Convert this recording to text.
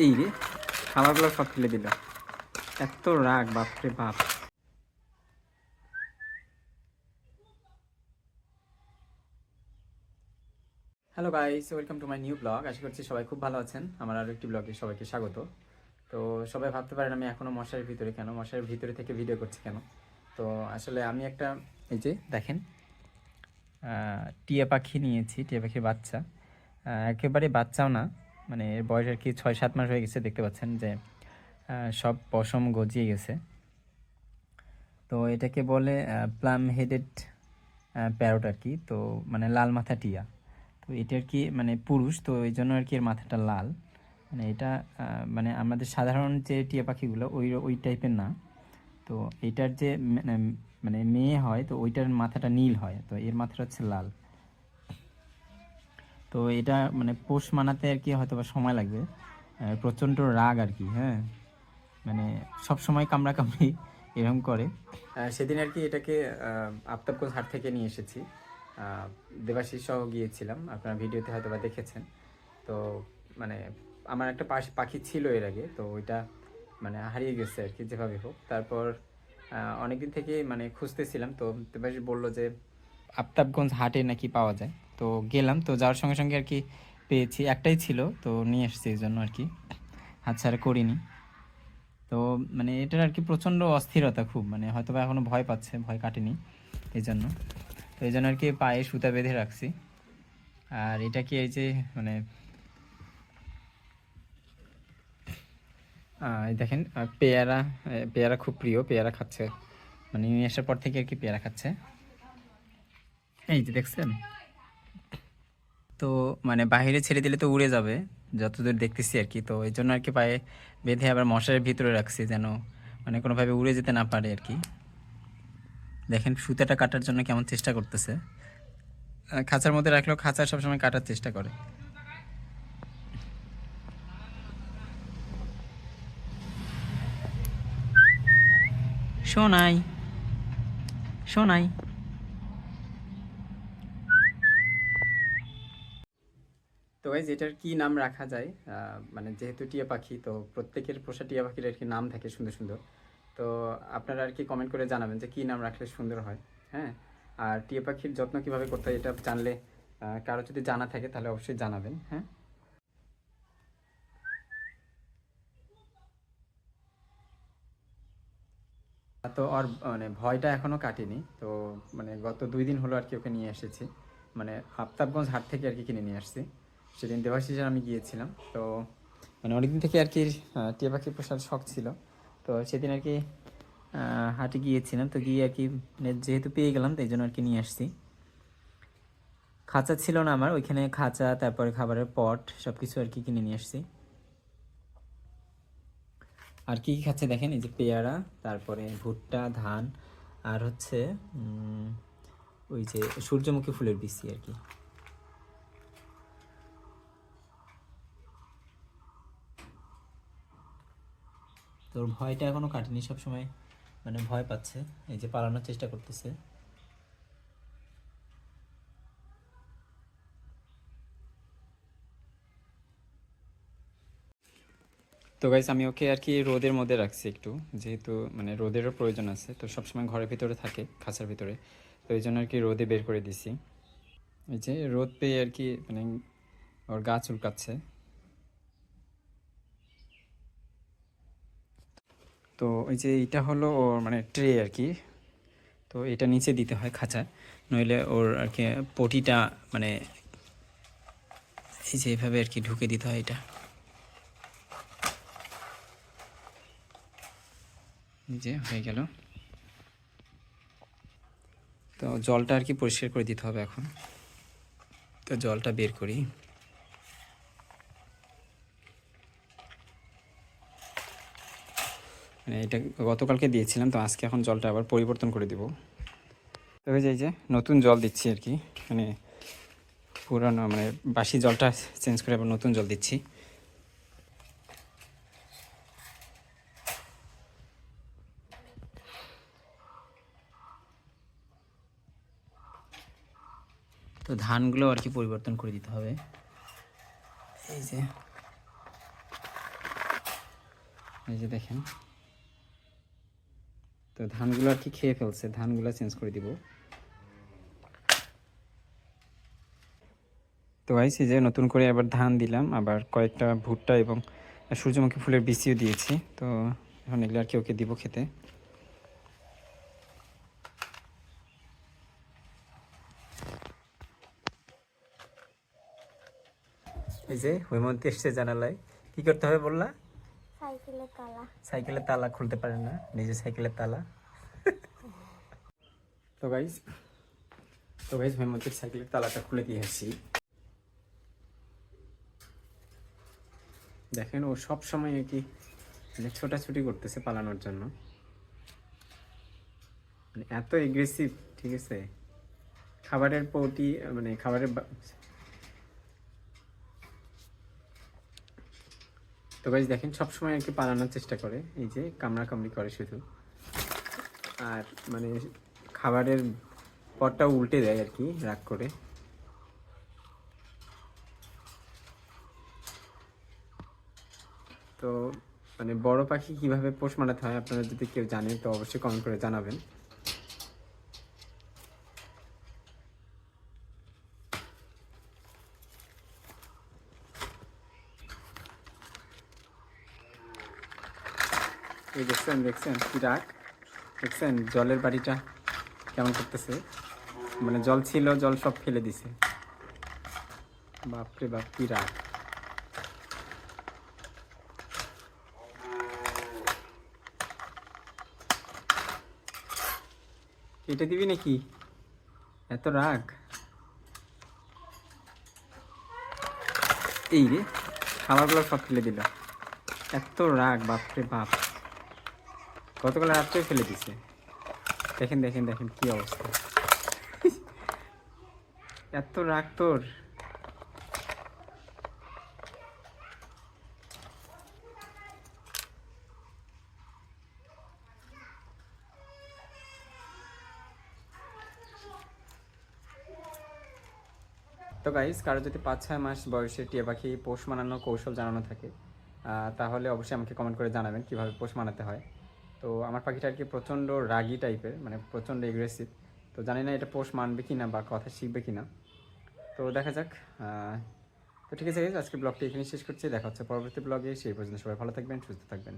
এই রে, খাবারগুলো সব ফেলে দিল। এত রাগ, বাপরে বাপ। Hello guys, welcome to my new blog. আশা করছি সবাই খুব ভালো আছেন। আমার আরও একটি ব্লগে সবাইকে স্বাগত। তো সবাই ভাবতে পারেন আমি এখনও মশারির ভিতরে কেন, মশারির ভিতরে থেকে ভিডিও করছি কেন। তো আসলে আমি একটা, এই যে দেখেন, টিয়া পাখি নিয়েছি, টিয়া পাখির বাচ্চা। একেবারে বাচ্চাও না, মানে এর বয়স আর কি 6-7 মাস হয়ে গেছে। দেখতে পাচ্ছেন যে সব পশম গজিয়ে গেছে। তো এটাকে বলে প্লাম হেডেড প্যারট আর কি। তো মানে লাল মাথা টিয়া। তো এটা আর কি মানে পুরুষ, তো এই জন্য আর কি এর মাথাটা লাল। মানে এটা মানে আমাদের সাধারণ যে টিয়া পাখিগুলো ওই ওই টাইপের না। তো এটার যে মানে মানে মেয়ে হয়, তো ওইটার মাথাটা নীল হয়, তো এর মাথাটা হচ্ছে লাল। তো এটা মানে পোষ মানাতে আর কি হয়তো বা সময় লাগবে। প্রচণ্ড রাগ আর কি, হ্যাঁ, মানে সব সময় কামড়া কামড়ি এরকম করে। সেদিন আর কি এটাকে আফতাবগঞ্জ হাট থেকে নিয়ে এসেছি। দেবাশিস সহ গিয়েছিলাম, আপনারা ভিডিওতে হয়তো বা দেখেছেন। তো মানে আমার একটা পাখি ছিল এর আগে, তো ওইটা মানে হারিয়ে গেছে আর কি যেভাবে হোক। তারপর অনেকদিন থেকে মানে খুঁজতেছিলাম, তো দেবাশিস বললো যে আফতাবগঞ্জ হাটে নাকি পাওয়া যায়। তো গেলাম, তো যাওয়ার সঙ্গে সঙ্গে আর কি পেয়েছি, একটাই ছিল, তো নিয়ে এসেছি এই জন্য আর কি হাতছাড়া করিনি। তো মানে এটার আর কি প্রচণ্ড অস্থিরতা খুব, মানে হয়তো বা এখনও ভয় পাচ্ছে, ভয় কাটেনি এই জন্য। তো এই জন্য আর কি পায়ে সুতা বেঁধে রাখছি। আর এটা কি এই যে মানে এই দেখেন পেয়ারা, পেয়ারা খুব প্রিয়, পেয়ারা খাচ্ছে, মানে নিয়ে আসার পর থেকে আর কি পেয়ারা খাচ্ছে। এই যে দেখছেন। তো মানে বাইরে ছেড়ে দিলে তো উড়ে যাবে যতদূর দেখতেছি আর কি। তো এই জন্য আর কি পায়ে বেঁধে আবার মশারির ভিতরে রাখছি, যেন মানে কোনোভাবে উড়ে যেতে না পারে আর কি। দেখেন সুতাটা কাটার জন্য কেমন চেষ্টা করতেছে। খাঁচার মধ্যে রাখলেও খাঁচা সবসময় কাটার চেষ্টা করে। শোনাই, শোনাই। তো গাইজ এটার কি নাম রাখা যায়, মানে যেহেতু টিয়া পাখি, তো প্রত্যেকের পোষা টিয়া পাখির আর কি নাম থাকে সুন্দর সুন্দর। তো আপনারা আর কি কমেন্ট করে জানাবেন যে কী নাম রাখলে সুন্দর হয়। হ্যাঁ, আর টিয়া পাখির যত্ন কীভাবে করতে হয় এটা জানলে, কারো যদি জানা থাকে তাহলে অবশ্যই জানাবেন। হ্যাঁ, তো ওর মানে ভয়টা এখনও কাটেনি। তো মানে গত 2 দিন হলো আর কি ওকে নিয়ে এসেছি, মানে আফতাবগঞ্জ হাট থেকে আর কি কিনে নিয়ে আসছি। সেদিন দেবাশিসের আমি গিয়েছিলাম। তো মানে অনেকদিন থেকে আর কি টিয়া পাখি পোষার শখ ছিল। তো সেদিন আর কি হাটে গিয়েছিলাম, তো গিয়ে আর কি মানে যেহেতু পেয়ে গেলাম, তো এই জন্য আর কি নিয়ে আসছি। খাঁচা ছিল না আমার ওইখানে, খাঁচা তারপরে খাবারের পট সব কিছু আর কি কিনে নিয়ে আসছি। আর কি কি খাচ্ছে দেখেন, এই যে পেয়ারা, তারপরে ভুট্টা, ধান, আর হচ্ছে ওই যে সূর্যমুখী ফুলের বিচি আর কি। তোর ভয়টা এখনো কাটেনি, সবসময় মানে ভয় পাচ্ছে, এই যে পালানোর চেষ্টা করতেছে। তো গাইস আমি ওকে আর কি রোদের মধ্যে রাখছি একটু, যেহেতু মানে রোদেরও প্রয়োজন আছে, তো সবসময় ঘরের ভিতরে থাকে, খাঁচার ভিতরে। তো এই জন্য আর কি রোদে বের করে দিছি। এই যে রোদ পেয়ে আর কি মানে ওর গা চুলকাচ্ছে। তো ওই যে এটা হলো ওর মানে ট্রে আর কি। তো এটা নিচে দিতে হয় খাঁচায়, নইলে ওর আর কি পটিটা মানে এই যে এভাবে আর কি ঢুকে দিতে হয় এটা। যে হয়ে গেল। তো জলটা আর কি পরিষ্কার করে দিতে হবে এখন। তো জলটা বের করি। মানে এটা গতকালকে দিয়েছিলাম, তো আজকে এখন জলটা আবার পরিবর্তন করে দিব। তো এই যে নতুন জল দিচ্ছি আর কি, মানে পুরানো মানে বাসি জলটা চেঞ্জ করে আবার নতুন জল দিচ্ছি। তো ধানগুলো আর কি পরিবর্তন করে দিতে হবে। এই যে এই যে দেখেন, তো ধানগুলো আর কি খেয়ে ফেলছে, ধানগুলো চেঞ্জ করে দিব। তো গাইস এই যে নতুন করে আবার ধান দিলাম, আবার কয়েকটা ভুট্টা এবং সূর্যমুখী ফুলের বিচিও দিয়েছি। তো এখন এগুলো আর কি ওকে দিব খেতে। এই যে হৈমন্তী এসছে জানালায়, কি করতে হবে বললা? সাইকেলের তালা। সাইকেলের তালা খুলতে পারে না, নিজে সাইকেলের তালা। তো গাইস হৈমন্তীর সাইকেলের তালাটা খুলে দিয়ে আসছি। দেখেন ও সব সময় কি মানে ছোটাছুটি করতেছে পালানোর জন্য, মানে এত এগ্রেসিভ, ঠিক আছে। খাবারের প্রতি মানে তো গাইস দেখেন সবসময় আর কি পালানোর চেষ্টা করে, এই যে কামড়াকামড়ি করে শুধু, আর মানে খাবারের পরটাও উল্টে দেয় আর কি রাগ করে। তো মানে বড় পাখি কিভাবে পোষ মানাতে হয় আপনারা যদি কেউ জানেন তো অবশ্যই কমেন্ট করে জানাবেন। এই দেখছেন কি রাগ, দেখছেন জলের বাড়িটা কেমন করতেছে, মানে জল ছিল, জল সব ফেলে দিছে। বাপরে বাপ কি রাগ। এটা দিবি নাকি, এত রাগ। এই রে খাবারগুলো সব ফেলে দিল, এত রাগ বাপরে বাপ। গতকাল রাত্রে ফেলে দিছে, দেখেন দেখেন দেখেন কি অবস্থা, এত রাগ তোর। তো গাইস কারো যদি 5-6 মাস বয়সে টিয়া পাখি পোষ মানানোর কৌশল জানানো থাকে তাহলে অবশ্যই আমাকে কমেন্ট করে জানাবেন কীভাবে পোষ মানাতে হয়। তো আমার পাখিটা আর কি প্রচণ্ড রাগী টাইপের, মানে প্রচণ্ড এগ্রেসিভ। তো জানি না এটা পোষ মানবে কি না বা কথা শিখবে কি না, তো দেখা যাক। তো ঠিক আছে গাইস, আজকে ব্লগটি এখানেই শেষ করছি, দেখা হচ্ছে পরবর্তী ব্লগে। সেই পর্যন্ত সবাই ভালো থাকবেন, সুস্থ থাকবেন।